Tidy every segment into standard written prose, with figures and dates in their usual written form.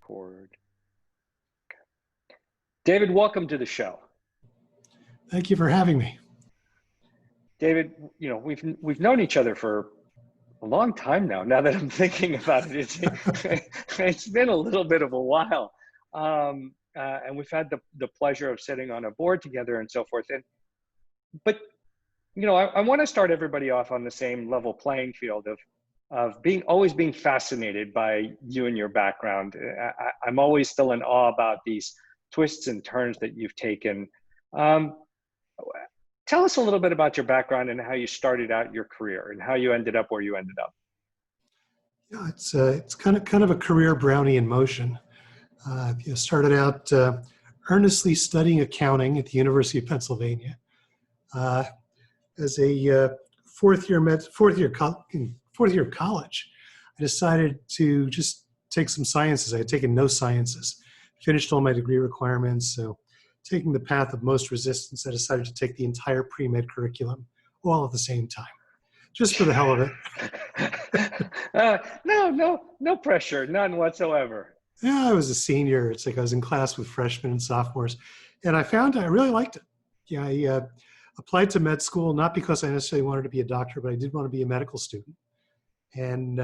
Record. David, welcome to the show. Thank you for having me. David, we've known each other for a long time now. Now that I'm thinking about it, it's been a little bit of a while, and we've had the pleasure of sitting on a board together and so forth. But I want to start everybody off on the same level playing field of always being fascinated by you and your background. I'm always still in awe about these twists and turns that you've taken. Tell us a little bit about your background and how you started out your career and how you ended up where you ended up. Yeah, it's kind of a career brownie in motion. Started out earnestly studying accounting at the University of Pennsylvania. As a fourth year of college, I decided to just take some sciences. I had taken no sciences, finished all my degree requirements. So taking the path of most resistance, I decided to take the entire pre-med curriculum all at the same time, just for the hell of it. No pressure, none whatsoever. Yeah, I was a senior. It's like I was in class with freshmen and sophomores, and I found I really liked it. Yeah, I applied to med school, not because I necessarily wanted to be a doctor, but I did want to be a medical student. And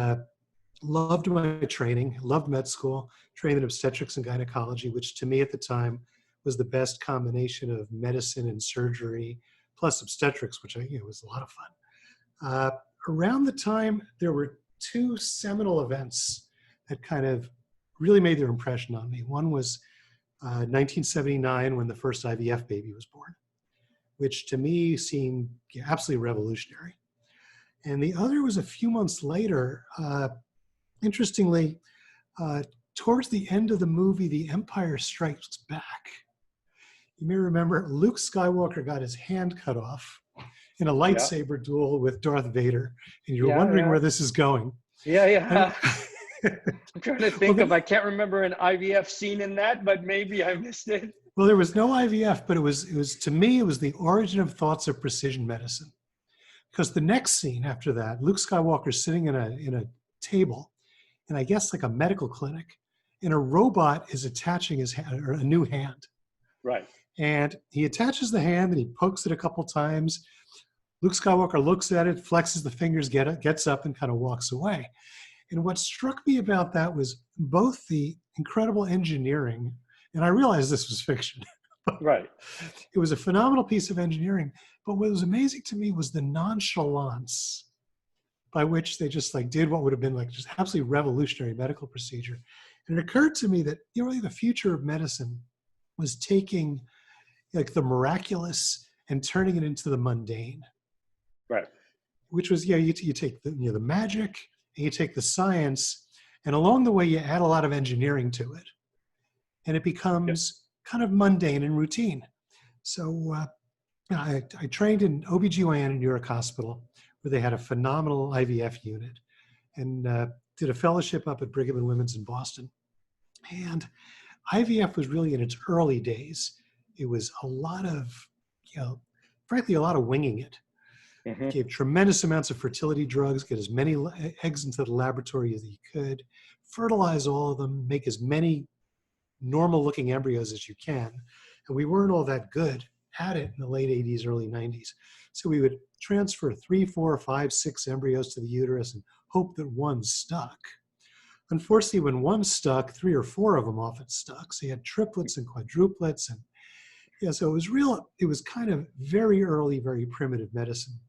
loved my training, loved med school, trained in obstetrics and gynecology, which to me at the time was the best combination of medicine and surgery, plus obstetrics, which was a lot of fun. Around the time, there were two seminal events that kind of really made their impression on me. One was 1979, when the first IVF baby was born, which to me seemed absolutely revolutionary. And the other was a few months later, interestingly, towards the end of the movie, The Empire Strikes Back. You may remember Luke Skywalker got his hand cut off in a lightsaber duel with Darth Vader, and you're wondering where this is going. Yeah. I'm trying to think I can't remember an IVF scene in that, but maybe I missed it. Well, there was no IVF, but it was to me, it was the origin of thoughts of precision medicine. Because the next scene after that, Luke Skywalker's sitting in a table, and I guess like a medical clinic, and a robot is attaching his hand, or a new hand. Right. And he attaches the hand and he pokes it a couple times. Luke Skywalker looks at it, flexes the fingers, gets up and kind of walks away. And what struck me about that was both the incredible engineering, and I realized this was fiction. Right. It was a phenomenal piece of engineering, but what was amazing to me was the nonchalance by which they just did what would have been just absolutely revolutionary medical procedure. And it occurred to me that really the future of medicine was taking the miraculous and turning it into the mundane. Right. Which was, you take the magic and you take the science, and along the way you add a lot of engineering to it. And it becomes kind of mundane and routine. So I trained in OBGYN in New York Hospital, where they had a phenomenal IVF unit, and did a fellowship up at Brigham and Women's in Boston. And IVF was really in its early days. It was a lot of, frankly, a lot of winging it. Mm-hmm. Gave tremendous amounts of fertility drugs, get as many eggs into the laboratory as you could, fertilize all of them, make as many normal-looking embryos as you can. And we weren't all that good at it in the late 80s, early 90s. So we would transfer 3, 4, 5, 6 embryos to the uterus and hope that one stuck. Unfortunately, when one stuck, 3 or 4 of them often stuck. So you had triplets and quadruplets. And so it was kind of very early, very primitive medicine.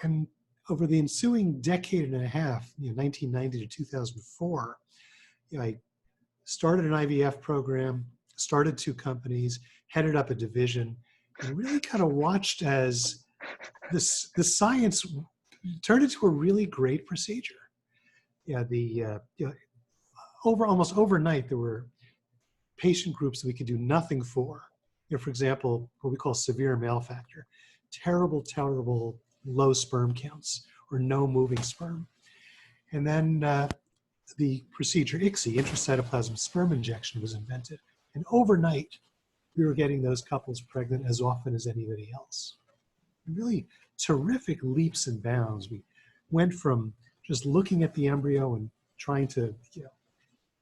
And over the ensuing decade and a half, 1990 to 2004, I started an IVF program, started 2 companies, headed up a division, and really kind of watched as the science turned into a really great procedure. Almost overnight, there were patient groups that we could do nothing for. For example, what we call severe male factor, terrible low sperm counts or no moving sperm. And then the procedure ICSI, intracytoplasmic sperm injection, was invented. And overnight, we were getting those couples pregnant as often as anybody else. Really terrific leaps and bounds. We went from just looking at the embryo and trying to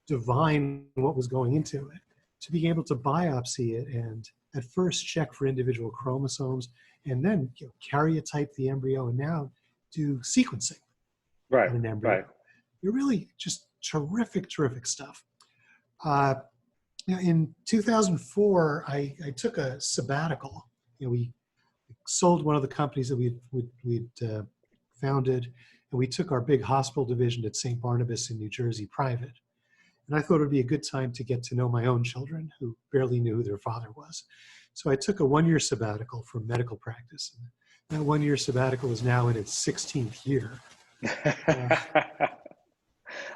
divine what was going into it, to be able to biopsy it and at first check for individual chromosomes and then karyotype the embryo and now do sequencing Right, on an embryo. right. You're really just terrific, terrific stuff. In 2004, I took a sabbatical. We sold one of the companies that we'd founded, and we took our big hospital division at St. Barnabas in New Jersey private. And I thought it would be a good time to get to know my own children who barely knew who their father was. So I took a 1-year sabbatical from medical practice. And that 1-year sabbatical is now in its 16th year.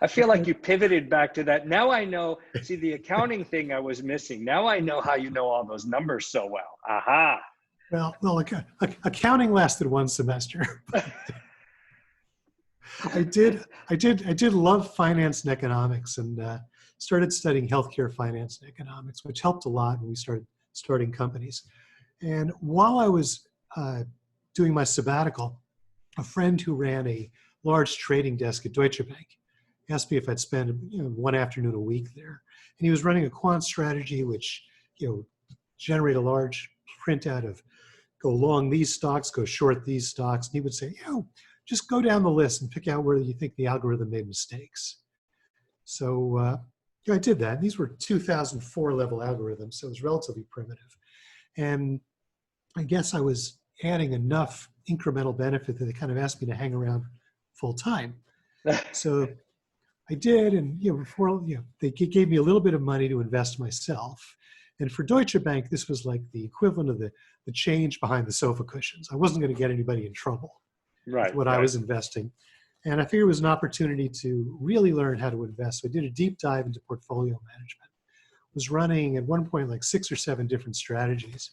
I feel like you pivoted back to that. Now I know, see, the accounting thing I was missing. Now I know how you know all those numbers so well. Aha. Well, accounting lasted 1 semester. I did love finance and economics, and started studying healthcare finance and economics, which helped a lot when we started starting companies. And while I was doing my sabbatical, a friend who ran a large trading desk at Deutsche Bank asked me if I'd spend one afternoon a week there. And he was running a quant strategy, which generate a large printout of go long these stocks, go short these stocks. And he would say, just go down the list and pick out where you think the algorithm made mistakes. So I did that. These were 2004 level algorithms, so it was relatively primitive. And I guess I was adding enough incremental benefit that they kind of asked me to hang around full time. So I did, and before they gave me a little bit of money to invest myself. And for Deutsche Bank, this was like the equivalent of the change behind the sofa cushions. I wasn't going to get anybody in trouble with what I was investing. And I figured it was an opportunity to really learn how to invest. So I did a deep dive into portfolio management. Was running at one point like 6 or 7 different strategies,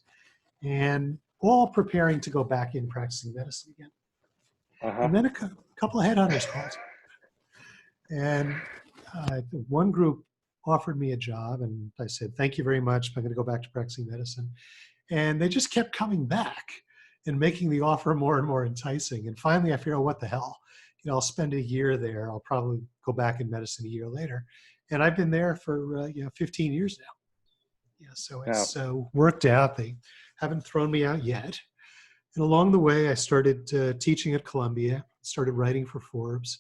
and all preparing to go back in practicing medicine again. And then a couple of headhunters called. And one group offered me a job, and I said, thank you very much, I'm going to go back to practicing medicine. And they just kept coming back and making the offer more and more enticing. And finally, I figured, what the hell? I'll spend a year there. I'll probably go back in medicine a year later. And I've been there for 15 years now. So it's worked out. They haven't thrown me out yet. And along the way, I started teaching at Columbia, started writing for Forbes.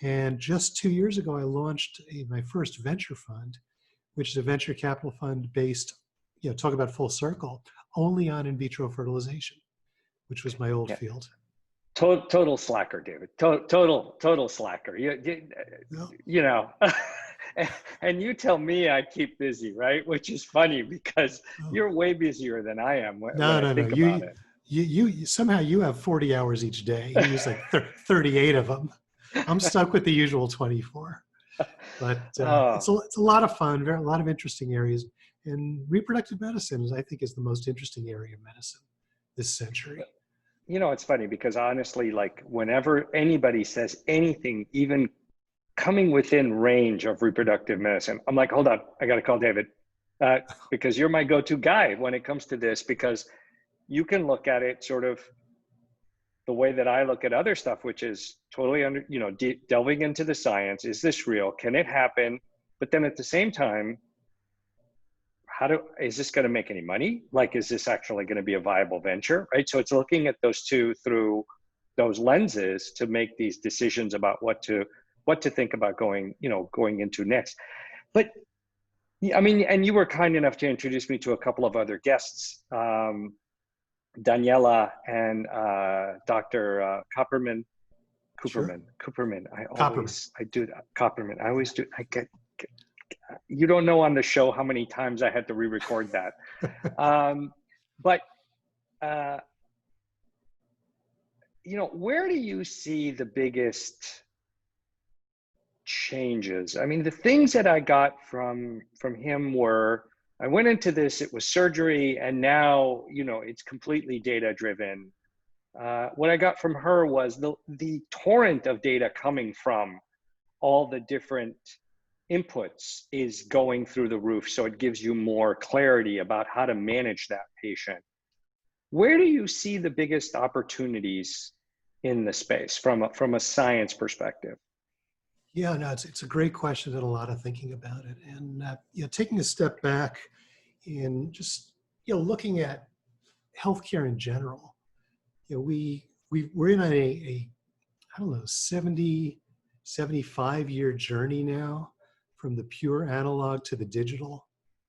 And just 2 years ago, I launched my first venture fund, which is a venture capital fund based, talk about full circle, only on in vitro fertilization, which was my old field. Total slacker, David. Total slacker. And you tell me I keep busy, right? Which is funny because you're way busier than I am. No. You somehow you have 40 hours each day. You use like 38 of them. I'm stuck with the usual 24. But it's a lot of fun, a lot of interesting areas. And reproductive medicine, I think, is the most interesting area of medicine this century. It's funny because honestly, like whenever anybody says anything, even coming within range of reproductive medicine, I'm like, hold on, I got to call David because you're my go-to guy when it comes to this, because you can look at it sort of the way that I look at other stuff, which is totally delving into the science. Is this real? Can it happen? But then at the same time, is this going to make any money? Like, is this actually going to be a viable venture, right? So it's looking at those two through those lenses to make these decisions about what to think about going into next. But I mean, and you were kind enough to introduce me to a couple of other guests, Daniela and Dr. Copperman. I do that. Copperman. I always do. You don't know on the show how many times I had to re-record that. But where do you see the biggest changes? I mean, the things that I got from him were, I went into this, it was surgery, and now, it's completely data driven. What I got from her was the torrent of data coming from all the different inputs is going through the roof. So it gives you more clarity about how to manage that patient. Where do you see the biggest opportunities in the space from a science perspective? Yeah, no, it's a great question and a lot of thinking about it. And taking a step back and just looking at healthcare in general, we're in a I don't know 75-year journey now from the pure analog to the digital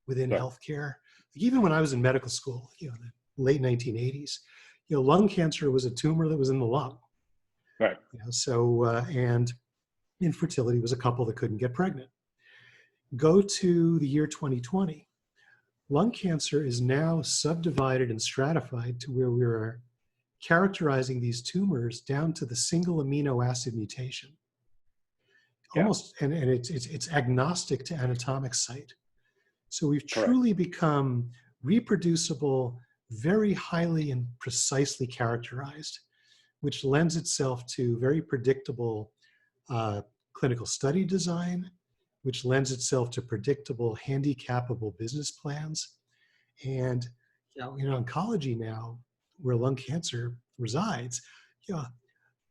within Right. healthcare. Like even when I was in medical school, in the late 1980s, lung cancer was a tumor that was in the lung. Right. And infertility was a couple that couldn't get pregnant. Go to the year 2020. Lung cancer is now subdivided and stratified to where we are characterizing these tumors down to the single amino acid mutation. Yeah. Almost, and it's agnostic to anatomic site. So we've Correct. truly become reproducible, very highly and precisely characterized, which lends itself to very predictable clinical study design, which lends itself to predictable, handicapable business plans. And in oncology now, where lung cancer resides,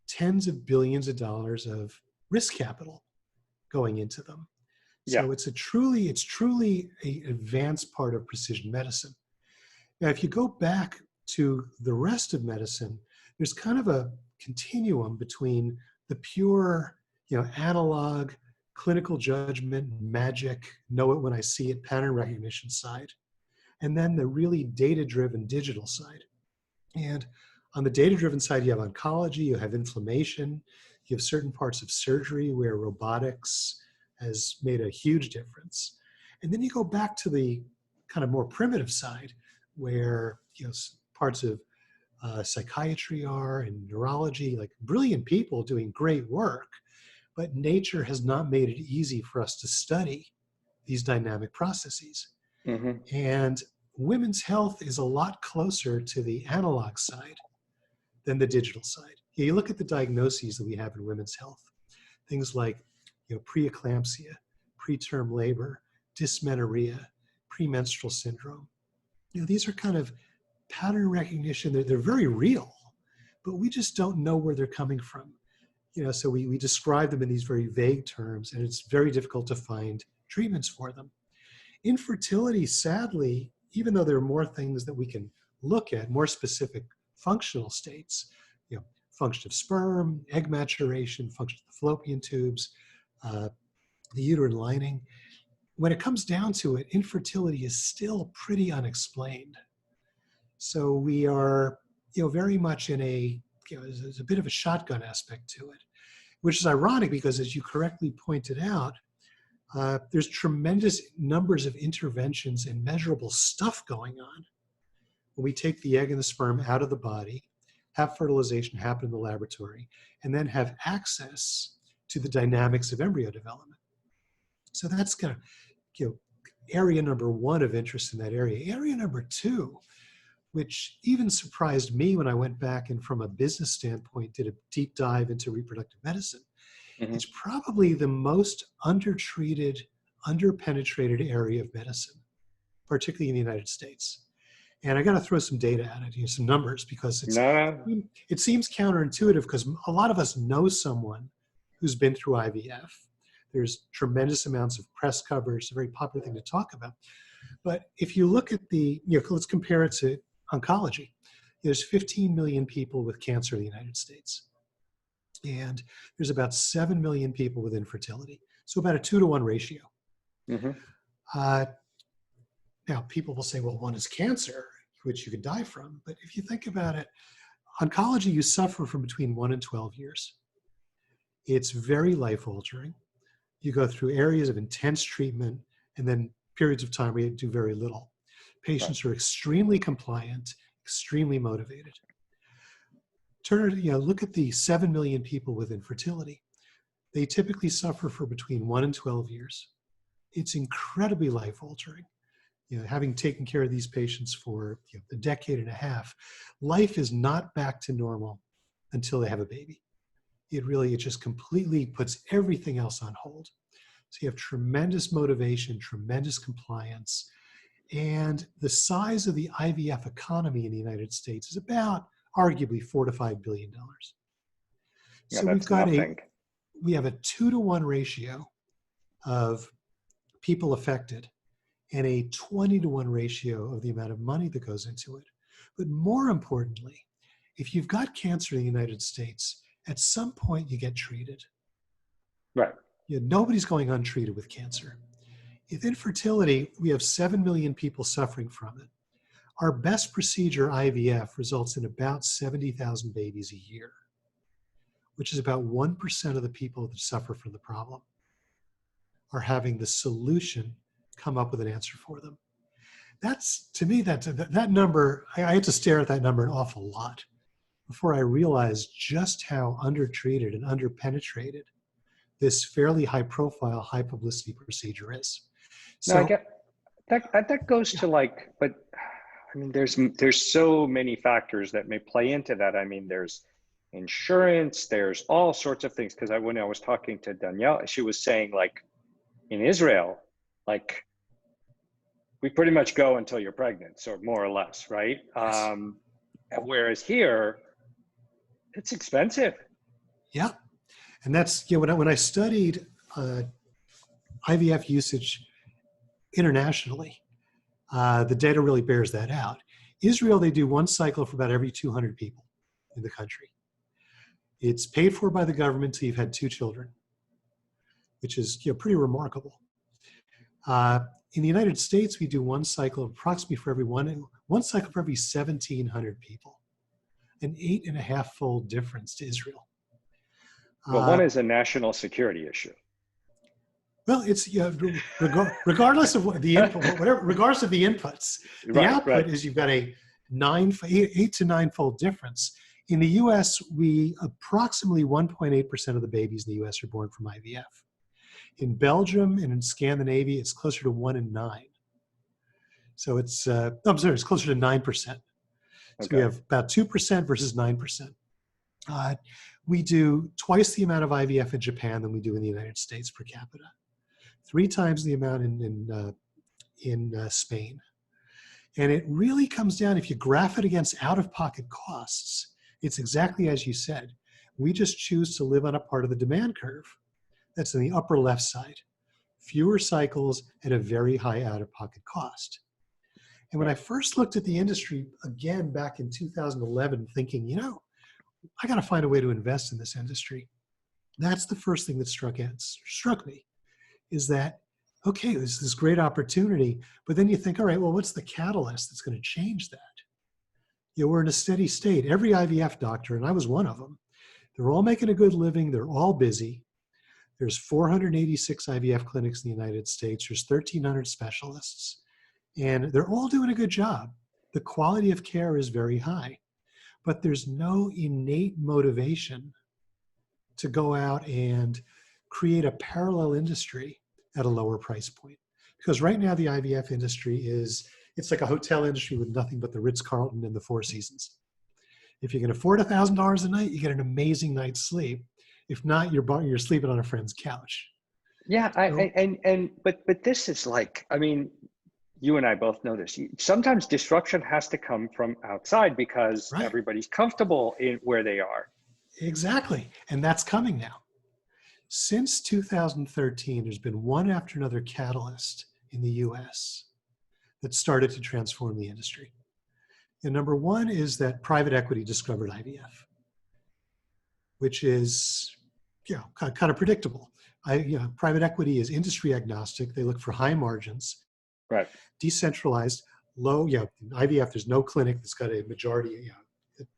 tens of billions of dollars of risk capital going into them. Yeah. So it's truly an advanced part of precision medicine. Now, if you go back to the rest of medicine, there's kind of a continuum between the pure, analog, clinical judgment, magic, know it when I see it, pattern recognition side, and then the really data-driven digital side. And on the data-driven side, you have oncology, you have inflammation, you have certain parts of surgery where robotics has made a huge difference. And then you go back to the kind of more primitive side where parts of psychiatry are and neurology, like brilliant people doing great work, but nature has not made it easy for us to study these dynamic processes. Mm-hmm. And women's health is a lot closer to the analog side than the digital side. You look at the diagnoses that we have in women's health, things like preeclampsia, preterm labor, dysmenorrhea, premenstrual syndrome. These are kind of pattern recognition. They're very real, but we just don't know where they're coming from. So we describe them in these very vague terms, and it's very difficult to find treatments for them. Infertility, sadly, even though there are more things that we can look at, more specific functional states, function of sperm, egg maturation, function of the fallopian tubes, the uterine lining. When it comes down to it, infertility is still pretty unexplained. So we are, very much in there's a bit of a shotgun aspect to it, which is ironic because, as you correctly pointed out, there's tremendous numbers of interventions and measurable stuff going on when we take the egg and the sperm out of the body, have fertilization happen in the laboratory, and then have access to the dynamics of embryo development. So that's kind of area number one of interest in that area. Area number two, which even surprised me when I went back and from a business standpoint did a deep dive into reproductive medicine. Mm-hmm. It's probably the most undertreated, underpenetrated area of medicine, particularly in the United States. And I got to throw some data at it, some numbers, because it seems counterintuitive because a lot of us know someone who's been through IVF. There's tremendous amounts of press coverage. It's a very popular thing to talk about. But if you look at let's compare it to oncology. There's 15 million people with cancer in the United States. And there's about 7 million people with infertility. So about a 2-to-1 ratio. Mm-hmm. Now, people will say, well, one is cancer, which you could die from. But if you think about it, oncology, you suffer from between 1 and 12 years. It's very life-altering. You go through areas of intense treatment and then periods of time where you do very little. Patients are extremely compliant, extremely motivated. Look at the 7 million people with infertility. They typically suffer for between 1 and 12 years. It's incredibly life-altering. Having taken care of these patients for a decade and a half, life is not back to normal until they have a baby. It just completely puts everything else on hold. So you have tremendous motivation, tremendous compliance, and the size of the IVF economy in the United States is about arguably $4 to $5 billion. Yeah, So that's nothing. we have a 2-to-1 ratio of people affected and a 20-to-1 ratio of the amount of money that goes into it. But more importantly, if you've got cancer in the United States, at some point you get treated. Right. Nobody's going untreated with cancer. With infertility, we have 7 million people suffering from it. Our best procedure, IVF, results in about 70,000 babies a year, which is about 1% of the people that suffer from the problem are having the solution come up with an answer for them. That's, to me, that number, I had to stare at that number an awful lot before I realized just how undertreated and underpenetrated this fairly high profile, high publicity procedure is. So no, I get that goes to like, but I mean, there's so many factors that may play into that. I mean, there's insurance, there's all sorts of things. Because when I was talking to Danielle, she was saying like in Israel, like we pretty much go until you're pregnant, so more or less, right? yes. Whereas here, it's expensive. Yeah. And that's, when I studied IVF usage internationally, the data really bears that out. Israel, they do one cycle for about every 200 people in the country. It's paid for by the government till you've had 2 children, which is pretty remarkable. In the United States, we do one cycle approximately for one cycle for every 1,700 people, an 8.5-fold difference to Israel. Well, one is a national security issue. Well, it's regardless of what the input, regardless of the inputs, the output is you've got a 8 to 9-fold difference. In the U.S., approximately 1.8% of the babies in the U.S. are born from IVF. In Belgium and in Scandinavia, it's closer to 1 in 9. So it's it's closer to 9%. So we have about 2% versus 9%. We do twice the amount of IVF in Japan than we do in the United States per capita. 3 times the amount in Spain. And it really comes down, if you graph it against out-of-pocket costs, it's exactly as you said. We just choose to live on a part of the demand curve that's in the upper left side. Fewer cycles at a very high out-of-pocket cost. And when I first looked at the industry, again, back in 2011, thinking, I got to find a way to invest in this industry. That's the first thing that struck me, is that, okay, there's this great opportunity, but then you think, all right, well, what's the catalyst that's going to change that? We're in a steady state. Every IVF doctor, and I was one of them, they're all making a good living. They're all busy. There's 486 IVF clinics in the United States. There's 1,300 specialists, and they're all doing a good job. The quality of care is very high, but there's no innate motivation to go out and create a parallel industry at a lower price point. Because right now the IVF industry it's like a hotel industry with nothing but the Ritz-Carlton and the Four Seasons. If you can afford $1,000 a night, you get an amazing night's sleep. If not, you're sleeping on a friend's couch. Yeah, but this is like, I mean, you and I both know this. Sometimes disruption has to come from outside because everybody's comfortable in where they are. Exactly, and that's coming now. Since 2013, there's been one after another catalyst in the US that started to transform the industry. And number one is that private equity discovered IVF, which is kind of predictable. Private equity is industry agnostic. They look for high margins, decentralized, low. IVF, there's no clinic that's got a majority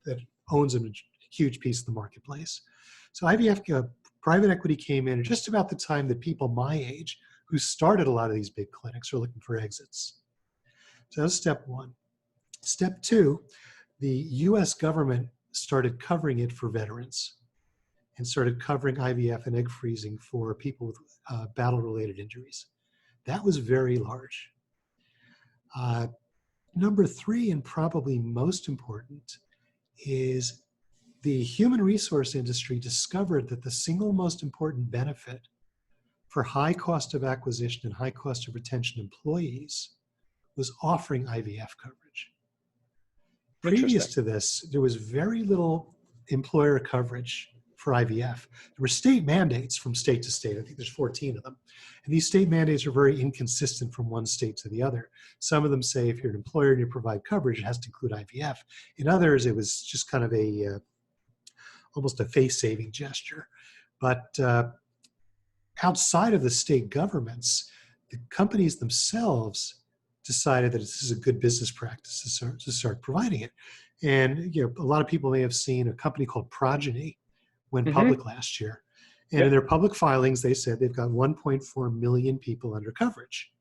that owns a huge piece of the marketplace. So IVF, private equity came in at just about the time that people my age who started a lot of these big clinics are looking for exits. So that's step one. Step two, the US government started covering it for veterans and started covering IVF and egg freezing for people with battle-related injuries. That was very large. Number three, and probably most important, is the human resource industry discovered that the single most important benefit for high cost of acquisition and high cost of retention employees was offering IVF coverage. Previous to this, there was very little employer coverage for IVF. There were state mandates from state to state. I think there's 14 of them. And these state mandates are very inconsistent from one state to the other. Some of them say if you're an employer and you provide coverage, it has to include IVF. In others, it was just kind of almost a face-saving gesture. But outside of the state governments, the companies themselves decided that this is a good business practice to start providing it. And a lot of people may have seen a company called Progeny went public last year. And in their public filings, they said they've got 1.4 million people under coverage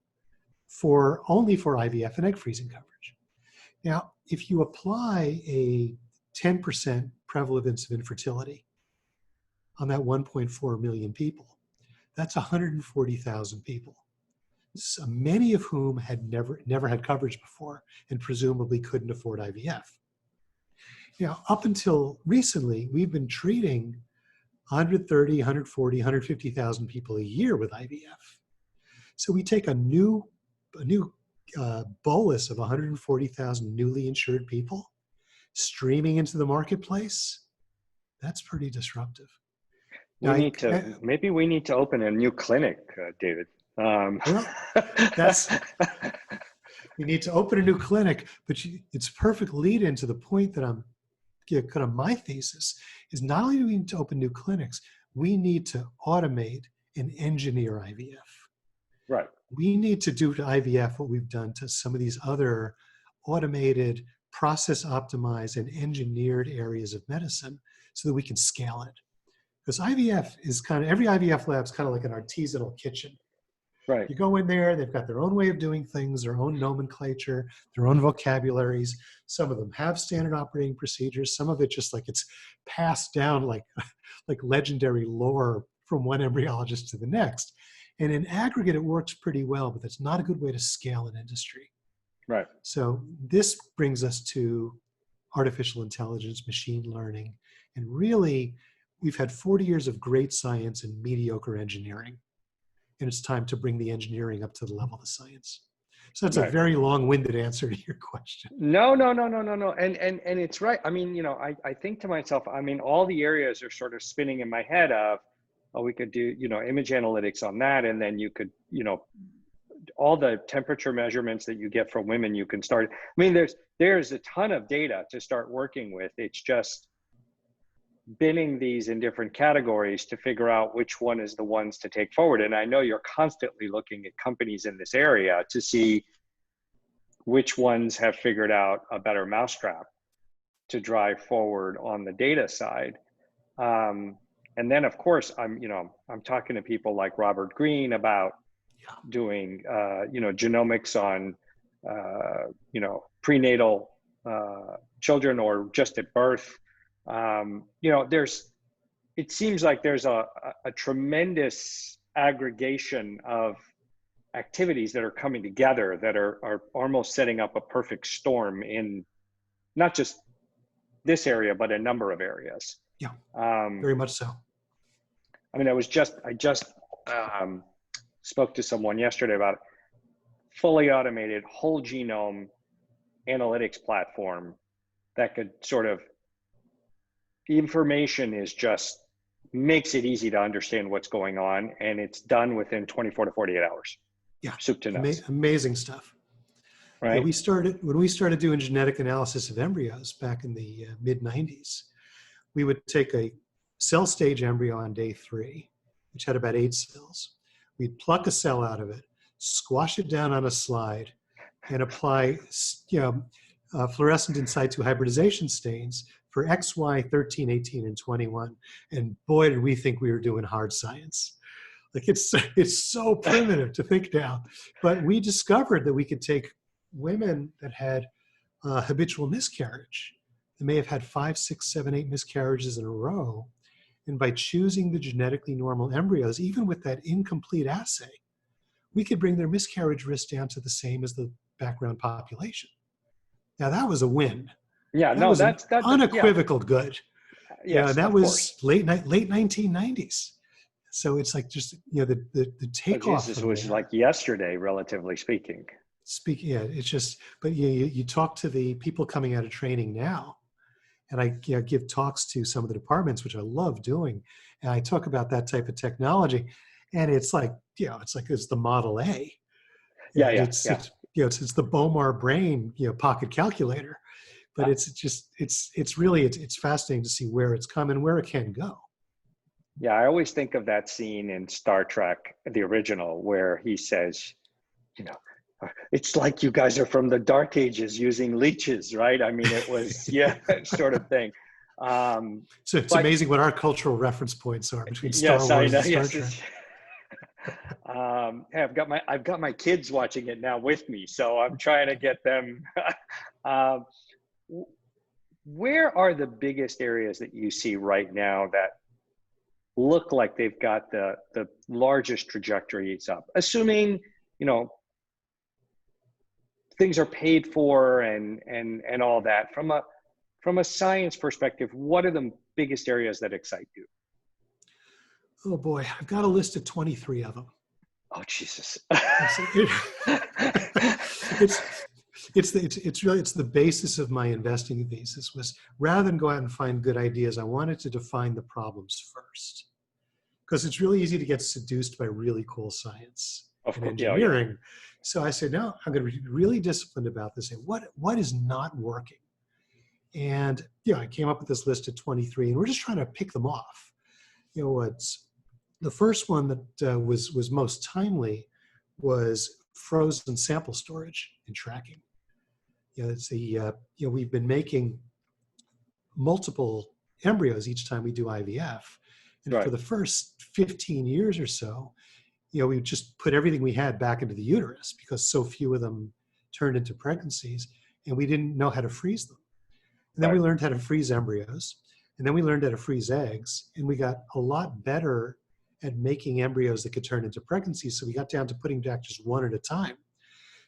only for IVF and egg freezing coverage. Now, if you apply a 10% prevalence of infertility on that 1.4 million people, that's 140,000 people. So many of whom had never had coverage before and presumably couldn't afford IVF. Up until recently, we've been treating 130, 140, 150,000 people a year with IVF. So we take a new bolus of 140,000 newly insured people streaming into the marketplace. That's pretty disruptive. Maybe we need to open a new clinic, David. Well, we need to open a new clinic, but it's a perfect lead into the point that kind of my thesis is not only do we need to open new clinics, we need to automate and engineer IVF. Right. We need to do to IVF what we've done to some of these other automated, process optimized, and engineered areas of medicine so that we can scale it. Because IVF is every IVF lab is kind of like an artisanal kitchen. Right. You go in there, they've got their own way of doing things, their own nomenclature, their own vocabularies. Some of them have standard operating procedures. Some of it just like it's passed down like legendary lore from one embryologist to the next. And in aggregate, it works pretty well, but that's not a good way to scale an industry. Right. So this brings us to artificial intelligence, machine learning, and really, we've had 40 years of great science and mediocre engineering. And it's time to bring the engineering up to the level of the science. So that's a very long-winded answer to your question. No. And it's right. I mean, I think to myself, all the areas are sort of spinning in my head of, we could do, image analytics on that. And then you could, all the temperature measurements that you get from women, you can start. There's a ton of data to start working with. It's just binning these in different categories to figure out which one is the ones to take forward. And I know you're constantly looking at companies in this area to see which ones have figured out a better mousetrap to drive forward on the data side. And then of course, I'm talking to people like Robert Greene about doing, genomics on, prenatal children or just at birth. It seems like there's a tremendous aggregation of activities that are coming together that are almost setting up a perfect storm in not just this area, but a number of areas. Yeah, very much so. I just spoke to someone yesterday about fully automated whole genome analytics platform that could sort of, the information is just makes it easy to understand what's going on, and it's done within 24 to 48 hours. Yeah, soup to nuts. Amazing stuff. Right. Yeah, when we started doing genetic analysis of embryos back in the mid 90s, we would take a cell stage embryo on day 3, which had about 8 cells. We'd pluck a cell out of it, squash it down on a slide, and apply fluorescent in situ hybridization stains for X, Y, 13, 18, and 21. And boy, did we think we were doing hard science. Like it's so primitive to think now. But we discovered that we could take women that had habitual miscarriage. They may have had 5, 6, 7, 8 miscarriages in a row. And by choosing the genetically normal embryos, even with that incomplete assay, we could bring their miscarriage risk down to the same as the background population. Now that was a win. Yeah, that's unequivocal good. Yes, that was late 1990s. So it's like just the takeoff. This was like yesterday, relatively speaking. It's just. But you talk to the people coming out of training now, and I give talks to some of the departments, which I love doing. And I talk about that type of technology, and it's like, it's the Model A. Yeah, And yeah, it's, yeah. it's the Bomar brain, pocket calculator. But it's fascinating to see where it's come and where it can go. Yeah, I always think of that scene in Star Trek, the original, where he says, you know, it's like you guys are from the Dark Ages using leeches, right? I mean, it was, yeah, sort of thing. So it's But amazing what our cultural reference points are between Star yes, I Wars know. and Star Yes, Trek. hey, I've got my kids watching it now with me, so I'm trying to get them. um, where are the biggest areas that you see right now that look like they've got the largest trajectories up, assuming things are paid for and all that? From a science perspective, what are the biggest areas that excite you? Oh boy, I've got a list of 23 of them. Oh Jesus. It's the basis of my investing thesis. Was rather than go out and find good ideas, I wanted to define the problems first, because it's really easy to get seduced by really cool science Of and course, yeah, yeah. engineering. So I said, no, I'm going to be really disciplined about this. And what is not working? And I came up with this list of 23, and we're just trying to pick them off. What's the first one that was most timely was frozen sample storage and tracking. It's we've been making multiple embryos each time we do IVF, and for Right. the first 15 years or so, we just put everything we had back into the uterus because so few of them turned into pregnancies, and we didn't know how to freeze them. And then we learned how to freeze embryos, and then we learned how to freeze eggs, and we got a lot better at making embryos that could turn into pregnancies. So we got down to putting back just one at a time.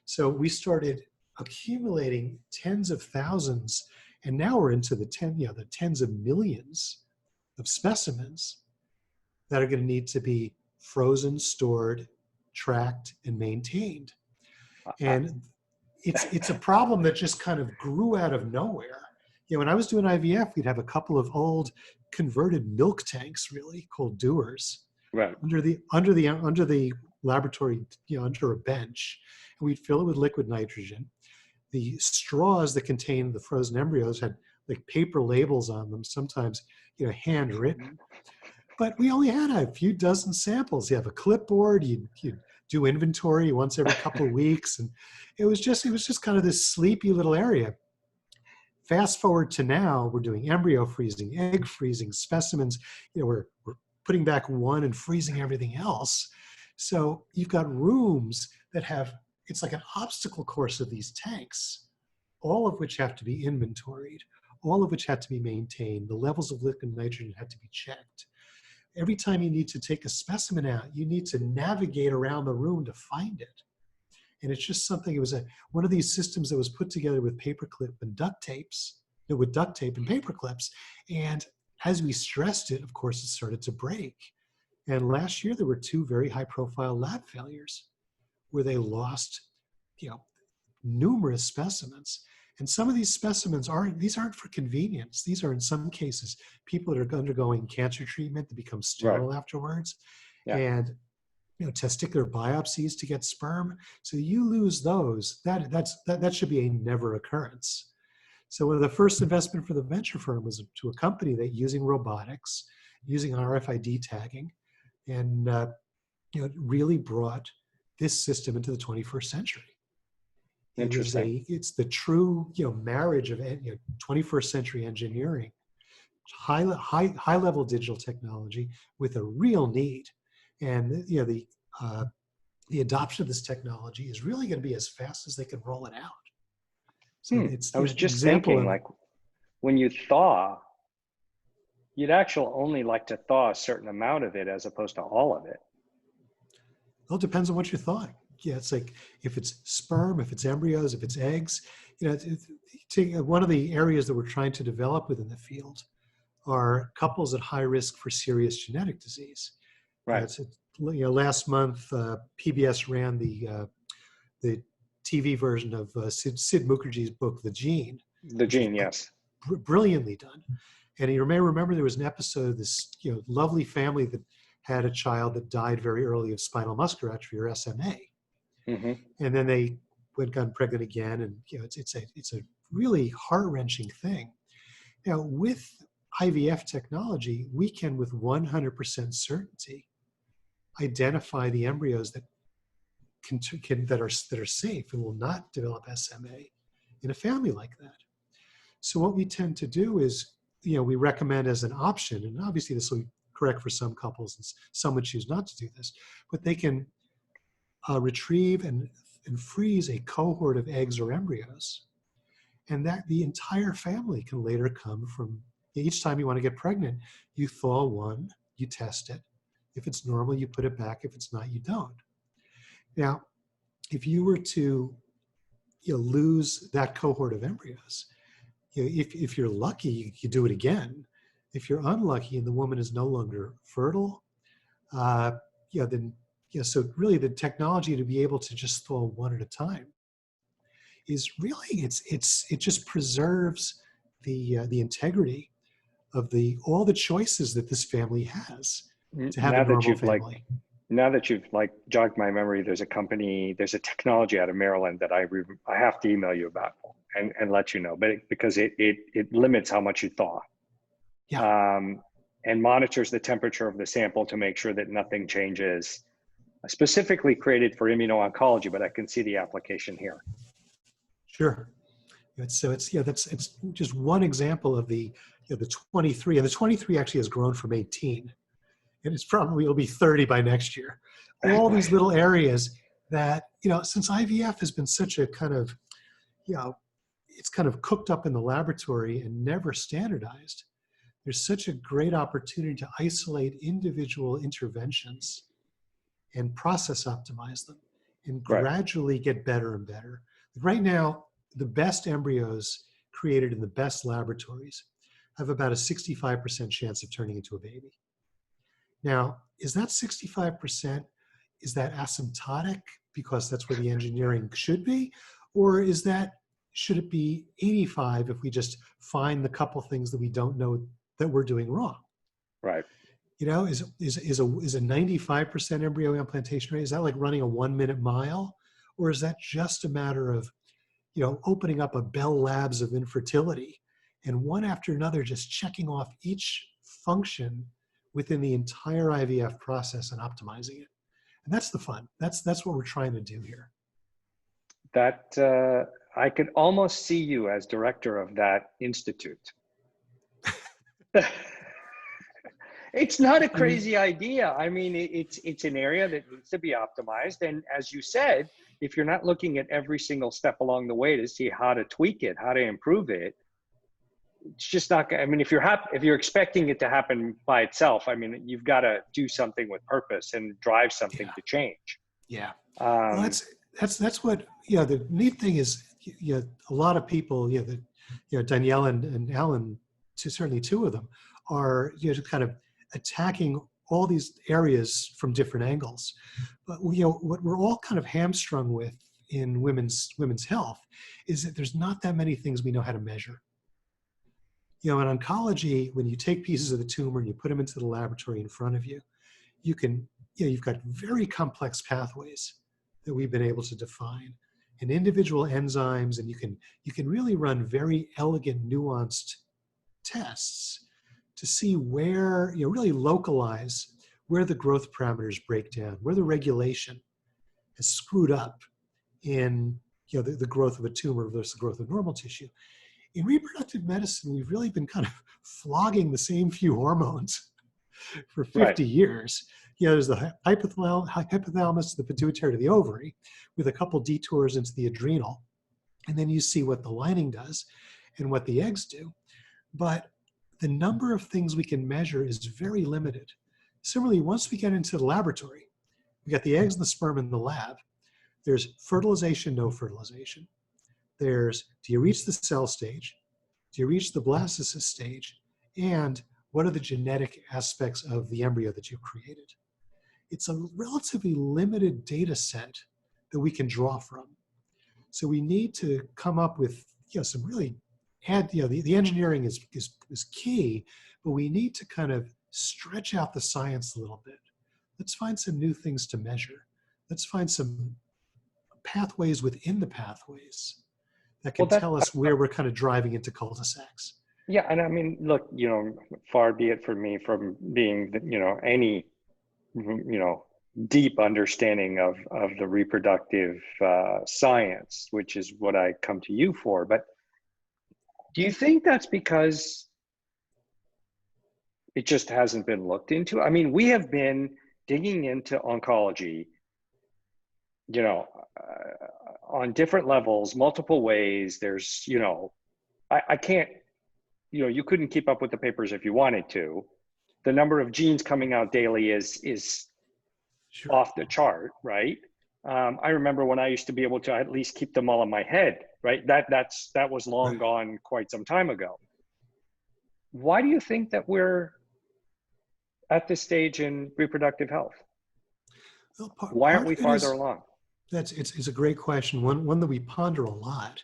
So we started accumulating tens of thousands, and now we're into the tens of millions of specimens that are going to need to be frozen, stored, tracked, and maintained. And it's a problem that just kind of grew out of nowhere. When I was doing IVF, we'd have a couple of old converted milk tanks, really, called dewars, Right. under the laboratory, under a bench, and we'd fill it with liquid nitrogen. The straws that contained the frozen embryos had like paper labels on them, sometimes handwritten. But we only had a few dozen samples. You have a clipboard, you'd do inventory once every couple of weeks, and it was just kind of this sleepy little area. Fast forward to now, we're doing embryo freezing, egg freezing, specimens. We're putting back one and freezing everything else. So you've got rooms that it's like an obstacle course of these tanks, all of which have to be inventoried, all of which have to be maintained. The levels of liquid nitrogen have to be checked. Every time you need to take a specimen out, you need to navigate around the room to find it. And it's just something, it was one of these systems that was put together with paperclip and duct tapes, with duct tape and paper clips. And as we stressed it, of course, it started to break. And last year, there were 2 very high profile lab failures where they lost, numerous specimens. And some of these specimens aren't for convenience. These are, in some cases, people that are undergoing cancer treatment to become sterile afterwards. Yeah. And testicular biopsies to get sperm. So you lose those. That should be a never occurrence. So one of the first investment for the venture firm was to a company that using robotics, using RFID tagging, and it really brought this system into the 21st century. Interesting. It's the true marriage of 21st century engineering, high level digital technology with a real need. And the adoption of this technology is really going to be as fast as they can roll it out. So it's I was just example thinking, of, like, when you thaw, you'd actually only like to thaw a certain amount of it as opposed to all of it. well, it depends on what you're thawing. Yeah, it's like if it's sperm, if it's embryos, if it's eggs. One of the areas that we're trying to develop within the field are couples at high risk for serious genetic disease. Right. Last month, PBS ran the TV version of Sid Mukherjee's book, The Gene. The gene, yes. brilliantly done. And you may remember there was an episode of this lovely family that had a child that died very early of spinal muscular atrophy, or SMA. Mm-hmm. And then they got pregnant again, and it's a really heart-wrenching thing. Now, with IVF technology, we can, with 100% certainty, identify the embryos that that are safe and will not develop SMA in a family like that. So what we tend to do is, we recommend as an option, and obviously this will be correct for some couples, and some would choose not to do this, but they can retrieve and freeze a cohort of eggs or embryos, and that the entire family can later come from. Each time you want to get pregnant, you thaw one, you test it. If it's normal, you put it back. If it's not, you don't. Now, if you were to lose that cohort of embryos, if you're lucky, you do it again. If you're unlucky and the woman is no longer fertile, then so really the technology to be able to just thaw one at a time is really it just preserves the integrity of all the choices that this family has to have a normal family. Now that you've jogged my memory, there's a technology out of Maryland that I have to email you about and let you know, but because it limits how much you thaw. Yeah. And monitors the temperature of the sample to make sure that nothing changes. Specifically created for immuno-oncology, but I can see the application here. Sure. It's just one example of the 23, and the 23 actually has grown from 18, and it's probably will be 30 by next year. All these little areas that since IVF has been such a kind of it's kind of cooked up in the laboratory and never standardized. There's such a great opportunity to isolate individual interventions and process optimize them and gradually get better and better. Right now, the best embryos created in the best laboratories have about a 65% chance of turning into a baby. Now, is that 65%, is that asymptotic because that's where the engineering should be? Or should it be 85 if we just find the couple things that we don't know that we're doing wrong? Right. Is a 95% embryo implantation rate, is that like running a 1-minute mile? Or is that just a matter of, opening up a Bell Labs of infertility and one after another just checking off each function within the entire IVF process and optimizing it? And that's the fun. That's what we're trying to do here. That I could almost see you as director of that institute. It's not a crazy idea. I mean, it's an area that needs to be optimized. And as you said, if you're not looking at every single step along the way to see how to tweak it, how to improve it, it's just not. I mean, if you're expecting it to happen by itself, I mean, you've got to do something with purpose and drive something to change. Yeah. Well, that's what the neat thing is. A lot of people, Danielle and Alan, certainly two of them, are just kind of attacking all these areas from different angles. But what we're all kind of hamstrung with in women's health is that there's not that many things we know how to measure. In oncology, when you take pieces of the tumor and you put them into the laboratory in front of you, you've got very complex pathways that we've been able to define and individual enzymes, and you can really run very elegant, nuanced tests to see where, really localize where the growth parameters break down, where the regulation has screwed up in the growth of a tumor versus the growth of normal tissue. In reproductive medicine, we've really been kind of flogging the same few hormones for 50 years. There's the hypothalamus, the pituitary to the ovary, with a couple detours into the adrenal. And then you see what the lining does and what the eggs do. But the number of things we can measure is very limited. Similarly, once we get into the laboratory, we got the eggs and the sperm in the lab. There's fertilization, no fertilization. There's, do you reach the cell stage? Do you reach the blastocyst stage? And what are the genetic aspects of the embryo that you've created? It's a relatively limited data set that we can draw from. So we need to come up with some really add, the engineering is key, but we need to kind of stretch out the science a little bit. Let's find some new things to measure. Let's find some pathways within the pathways that can Well, tell us where we're kind of driving into cul-de-sacs. yeah, and I mean, look, far be it from me from being, any, deep understanding of the reproductive science, which is what I come to you for. But do you think that's because it just hasn't been looked into? I mean, we have been digging into oncology, on different levels, multiple ways. There's, I can't, you couldn't keep up with the papers if you wanted to. The number of genes coming out daily is Sure. off the chart, right? I remember when I used to be able to at least keep them all in my head, right? That was long gone quite some time ago. Why do you think that we're at this stage in reproductive health? Well, Why aren't part we of it farther is, along? it's a great question, one that we ponder a lot.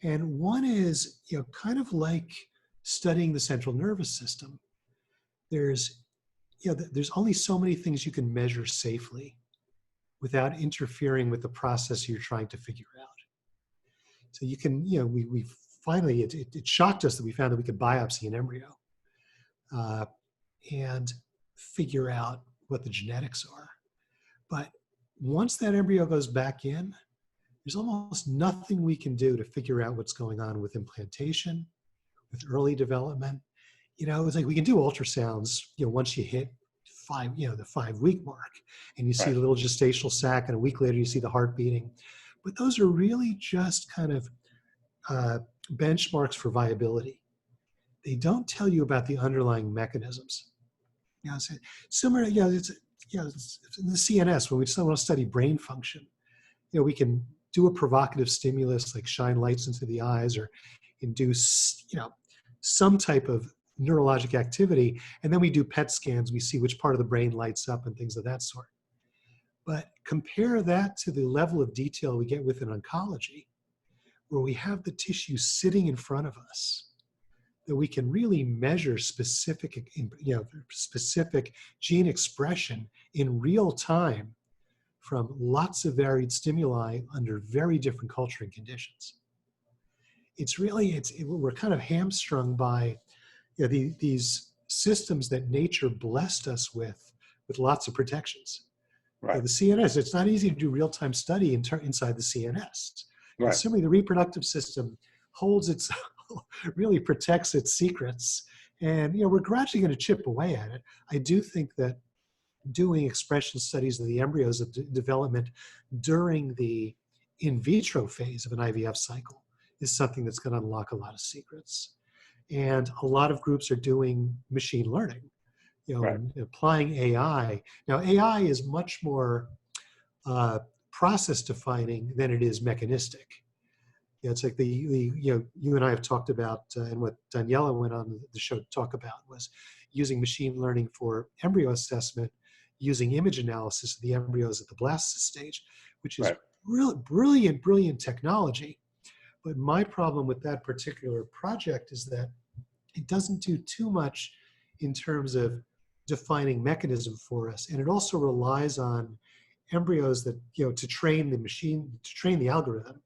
And one is, kind of like studying the central nervous system. There's only so many things you can measure safely without interfering with the process you're trying to figure out. So you can, we finally, it shocked us that we found that we could biopsy an embryo and figure out what the genetics are. But once that embryo goes back in, there's almost nothing we can do to figure out what's going on with implantation, with early development. It's like we can do ultrasounds, once you hit the 5-week mark, and you see the little gestational sac, and a week later you see the heart beating. But those are really just kind of benchmarks for viability. They don't tell you about the underlying mechanisms. So similar, it's in the CNS, when we just want to study brain function, we can do a provocative stimulus like shine lights into the eyes or induce, some type of neurologic activity, and then we do PET scans, we see which part of the brain lights up and things of that sort. But compare that to the level of detail we get within oncology, where we have the tissue sitting in front of us, that we can really measure specific gene expression in real time from lots of varied stimuli under very different culturing conditions. We're kind of hamstrung by these systems that nature blessed us with lots of protections. Right. The CNS, it's not easy to do real-time study inside the CNS. Right. Certainly the reproductive system really protects its secrets. And we're gradually going to chip away at it. I do think that doing expression studies of the embryos of development during the in vitro phase of an IVF cycle is something that's going to unlock a lot of secrets. And a lot of groups are doing machine learning, and applying AI. Now, AI is much more process defining than it is mechanistic. It's like you and I have talked about, and what Daniela went on the show to talk about was using machine learning for embryo assessment, using image analysis of the embryos at the blastocyst stage, which is brilliant technology. But my problem with that particular project is that it doesn't do too much in terms of defining mechanism for us. And it also relies on embryos that, to train the machine, to train the algorithm,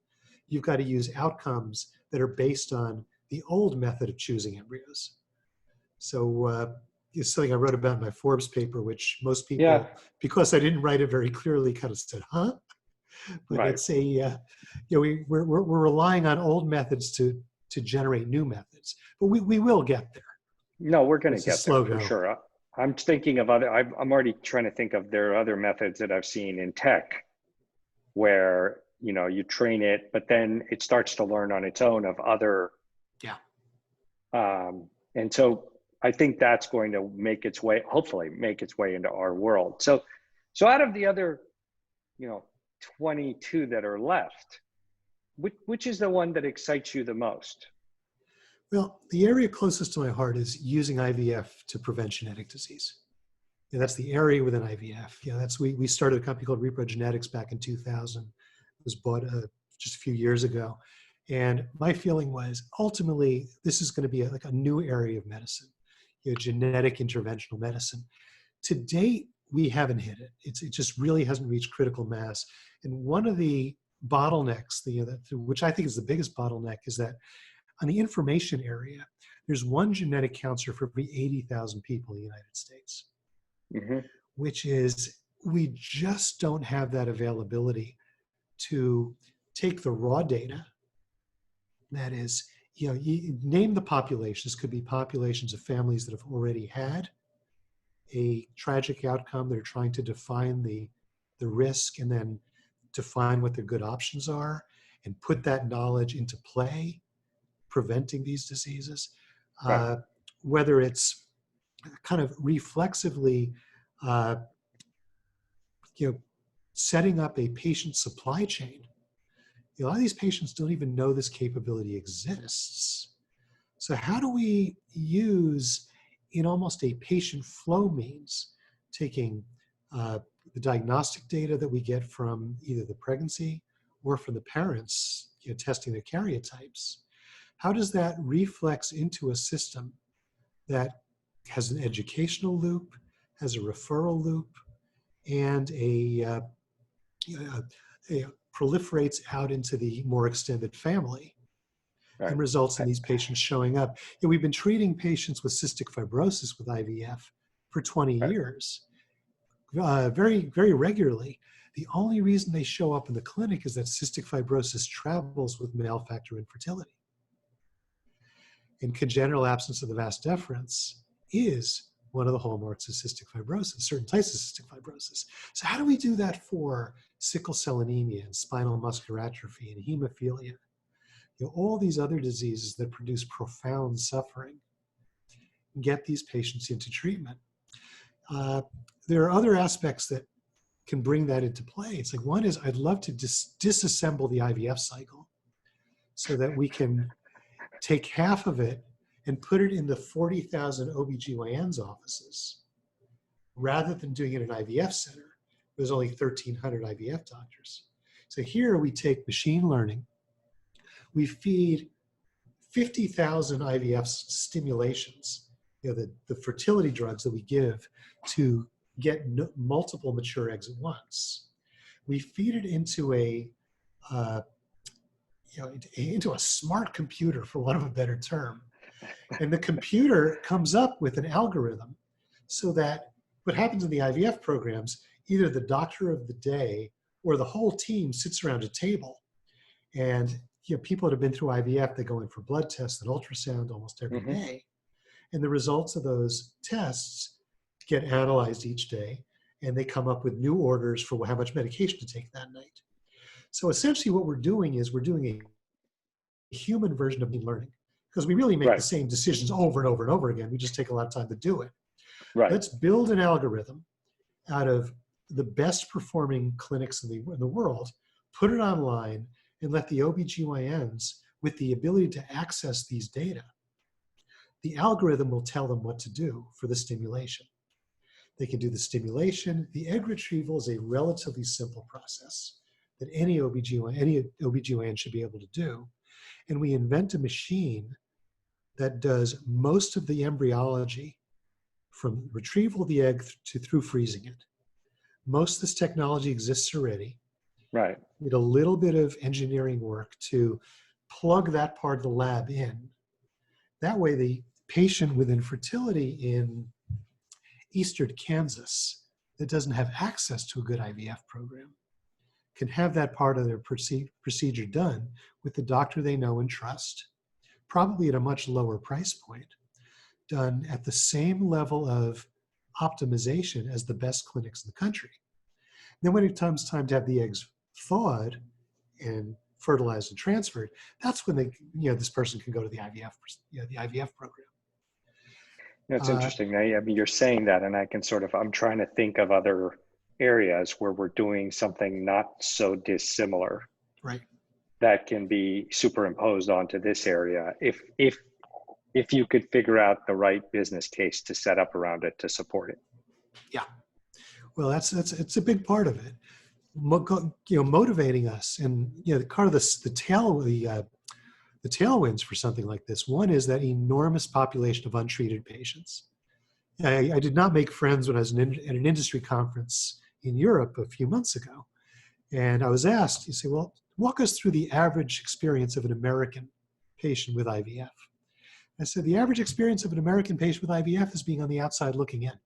you've got to use outcomes that are based on the old method of choosing embryos. So it's something I wrote about in my Forbes paper, which most people, because I didn't write it very clearly, kind of said, huh? But it's we're relying on old methods to generate new methods, but we will get there. No, we're going to get there for go. sure. I'm thinking of I'm already trying to think of there are other methods that I've seen in tech where, you train it, but then it starts to learn on its own of other. And so I think that's going to hopefully make its way into our world. So out of the other, 22 that are left, which is the one that excites you the most? Well, the area closest to my heart is using IVF to prevent genetic disease. That's the area within IVF. We started a company called Reprogenetics back in 2000. It was bought just a few years ago. And my feeling was ultimately this is going to be like a new area of medicine, genetic interventional medicine. To date, we haven't hit it. It just really hasn't reached critical mass. And one of the bottlenecks, which I think is the biggest bottleneck, is that on the information area, there's one genetic counselor for every 80,000 people in the United States, which is, we just don't have that availability to take the raw data. That is, you name the populations. Could be populations of families that have already had a tragic outcome. They're trying to define the risk and then define what their good options are and put that knowledge into play, preventing these diseases. Right. Whether it's kind of reflexively, setting up a patient supply chain. A lot of these patients don't even know this capability exists. So how do we use, in almost a patient flow means, taking the diagnostic data that we get from either the pregnancy or from the parents, testing their karyotypes, how does that reflex into a system that has an educational loop, has a referral loop, and proliferates out into the more extended family, Right. and results in these patients showing up? We've been treating patients with cystic fibrosis with IVF for 20 years, very, very regularly. The only reason they show up in the clinic is that cystic fibrosis travels with male factor infertility. And congenital absence of the vas deferens is one of the hallmarks of cystic fibrosis, certain types of cystic fibrosis. So how do we do that for sickle cell anemia and spinal muscular atrophy and hemophilia? All these other diseases that produce profound suffering, get these patients into treatment. There are other aspects that can bring that into play. It's like, one is, I'd love to disassemble the IVF cycle so that we can take half of it and put it in the 40,000 OBGYN's offices, rather than doing it in an IVF center. There's only 1,300 IVF doctors. So here we take machine learning, we feed 50,000 IVF stimulations, the fertility drugs that we give to get multiple mature eggs at once. We feed it into into a smart computer, for want of a better term. And the computer comes up with an algorithm so that what happens in the IVF programs, either the doctor of the day or the whole team sits around a table, and people that have been through IVF, they go in for blood tests and ultrasound almost every day. And the results of those tests get analyzed each day, and they come up with new orders for how much medication to take that night. So essentially what we're doing is we're doing a human version of learning, because we really make the same decisions over and over and over again. We just take a lot of time to do it. Right. Let's build an algorithm out of the best performing clinics in the world, put it online, and let the OBGYNs, with the ability to access these data, the algorithm will tell them what to do for the stimulation. They can do the stimulation. The egg retrieval is a relatively simple process that any OBGYN should be able to do. And we invent a machine that does most of the embryology from retrieval of the egg to through freezing it. Most of this technology exists already. Right. We did a little bit of engineering work to plug that part of the lab in. That way the patient with infertility in eastern Kansas that doesn't have access to a good IVF program can have that part of their procedure done with the doctor they know and trust, probably at a much lower price point, done at the same level of optimization as the best clinics in the country. Then when it comes time to have the eggs thawed and fertilized and transferred, that's when this person can go to the IVF program. That's interesting. I mean, you're saying that, and I'm trying to think of other areas where we're doing something not so dissimilar, right, that can be superimposed onto this area if you could figure out the right business case to set up around it to support it. Yeah, well, it's a big part of it. Motivating us, and part of the tail, the tailwinds for something like this. One is that enormous population of untreated patients. I did not make friends when I was at an industry conference in Europe a few months ago. And I was asked, you say, well, walk us through the average experience of an American patient with IVF. I said, the average experience of an American patient with IVF is being on the outside looking in,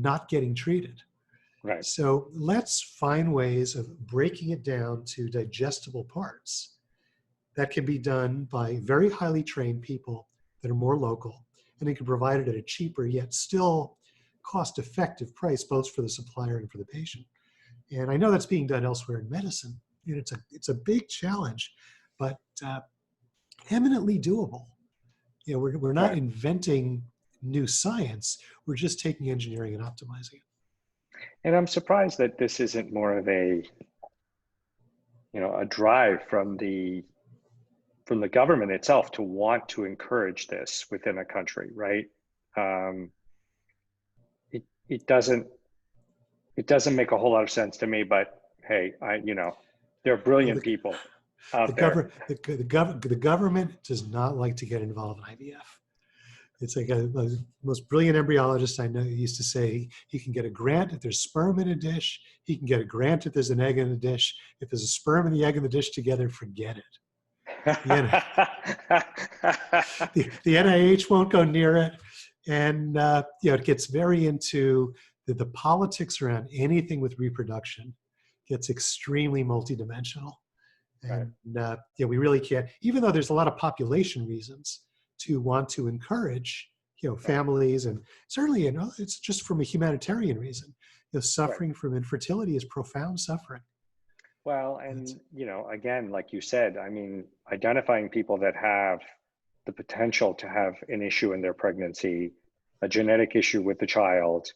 not getting treated. Right. So let's find ways of breaking it down to digestible parts that can be done by very highly trained people that are more local, and they can provide it at a cheaper yet still cost-effective price, both for the supplier and for the patient. And I know that's being done elsewhere in medicine. It's a big challenge, but eminently doable. We're not inventing new science. We're just taking engineering and optimizing it. And I'm surprised that this isn't more of a drive from the government itself to want to encourage this within a country, right? It doesn't make a whole lot of sense to me, but hey, there are brilliant people out there. The government does not like to get involved in IVF. It's like the most brilliant embryologist I know used to say, he can get a grant if there's sperm in a dish. He can get a grant if there's an egg in a dish. If there's a sperm and the egg in the dish together, forget it. The NIH won't go near it. And it gets very into the politics around anything with reproduction gets extremely multidimensional. And we really can't, even though there's a lot of population reasons to want to encourage, families, and certainly, it's just from a humanitarian reason. Suffering from infertility is profound suffering. Well, and again, like you said, I mean, identifying people that have the potential to have an issue in their pregnancy, a genetic issue with the child,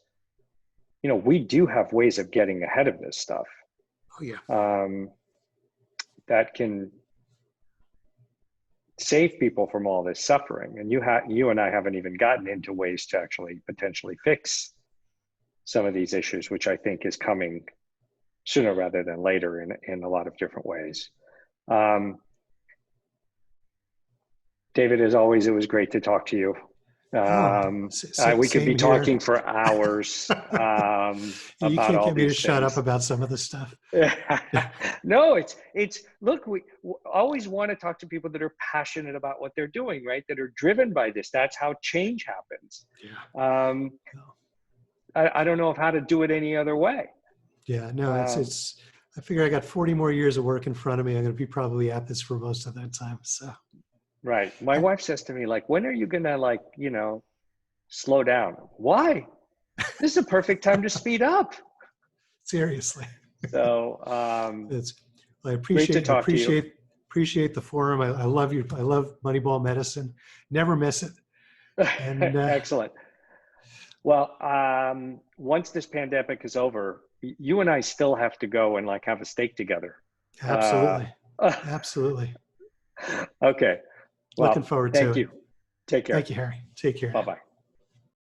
we do have ways of getting ahead of this stuff. Oh yeah. That can save people from all this suffering. And you and I haven't even gotten into ways to actually potentially fix some of these issues, which I think is coming sooner rather than later in a lot of different ways. David, as always, it was great to talk to you. We could be talking for hours about you can't all get me to these shut things. up about some of the stuff. No, look, we always want to talk to people that are passionate about what they're doing, right? That are driven by this. That's how change happens. Yeah. I don't know of how to do it any other way. Yeah, no, it's. I figure I got 40 more years of work in front of me. I'm going to be probably at this for most of that time. So. Right. My wife says to me, like, when are you going to slow down? Why? This is a perfect time to speed up. Seriously. So I appreciate the forum. I love you. I love Moneyball Medicine. Never miss it. And, excellent. Well, once this pandemic is over, you and I still have to go and have a steak together. Absolutely. Absolutely. Okay. Well, looking forward to it. Thank you. Take care. Thank you, Harry. Take care. Bye-bye.